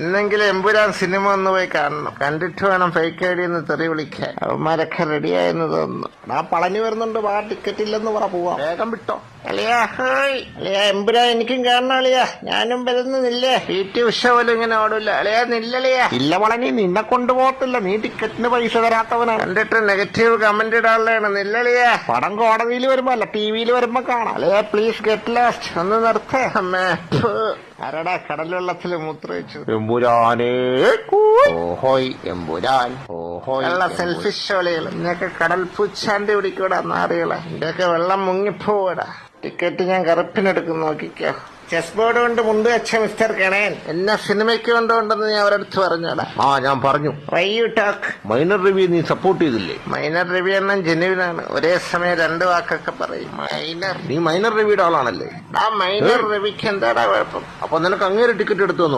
ഇന്നെങ്കിലും എമ്പുരാൻ സിനിമ ഒന്ന് പോയി കാണണം. കണ്ടിട്ട് വേണം ഫേക്ക് ഐഡി എന്ന് തെറി വിളിക്കാൻ. അവന്മാരൊക്കെ റെഡിയായെന്ന് തോന്നുന്നു. ആ പളനി വരുന്നുണ്ട്, ആ ടിക്കറ്റ് ഇല്ലെന്ന് പറ, പോവാം. വേഗം വിട്ടോ അളിയാ. ഹായ് അളിയാ, എമ്പുരാൻ എനിക്കും കാണണം അളിയാ. ഞാനും വരുന്നില്ലേ? PT ഉഷ പോലും ഇങ്ങനെ ഓടില്ല അളിയാ. നില്ലളിയാ. ഇല്ല പളനി, നിന്നെ കൊണ്ടുപോകത്തില്ല. നീ ടിക്കറ്റിന് പൈസ തരാത്തവനാണ്. കണ്ടിട്ട് നെഗറ്റീവ് കമന്റ് ഇടാനുള്ളതാണ്. നില്ലളിയാ. പടം കോടതിയിൽ വരുമ്പോ അല്ല, TV-യിൽ വരുമ്പോ കാണാം. അളിയാ പ്ലീസ് ഗെറ്റ് ലാസ്റ്റ്. ഒന്ന് നിർത്തേ അമ്മേ. ആരടാ കടൽവെള്ളത്തില് മൂത്രയിച്ചു? എമ്പുരാനേ. ഓഹോയ് എമ്പുരാൻ. ഓഹോയ് സെൽഫിഷ് കളികള്. ഇന്നൊക്കെ കടൽ പൂച്ചാണ്ടി പിടിക്കൂടാ നാറികളെ. ഇന്റെയൊക്കെ വെള്ളം മുങ്ങിപ്പോടാ. ടിക്കറ്റ് ഞാൻ കറുപ്പിനെടുക്കും, നോക്കിക്കോ. ചെസ് ബോർഡ് കൊണ്ട് മുണ്ട് വെച്ച മിസ്റ്റർ കണയൻ എന്നെ സിനിമയ്ക്ക് കൊണ്ടുകൊണ്ടെന്ന് ഞാൻ അവരടുത്ത് പറഞ്ഞോടാ. ഞാൻ പറഞ്ഞു. മൈനർ റിവ്യൂ നീ സപ്പോർട്ട് ചെയ്തില്ലേ? മൈനർ റിവ്യൂ എണ്ണം ജെന്യുവിനാണ്. ഒരേ സമയം 2 വാക്കൊക്കെ പറയും. നീ മൈനർ റിവ്യൂടെ ആളാണല്ലേ? ആ മൈനർ റിവ്യൂക്ക് എന്താടാ കുഴപ്പം? അപ്പൊ നിനക്ക് അങ്ങേരെ ടിക്കറ്റ് എടുത്തു തന്നോളൂ.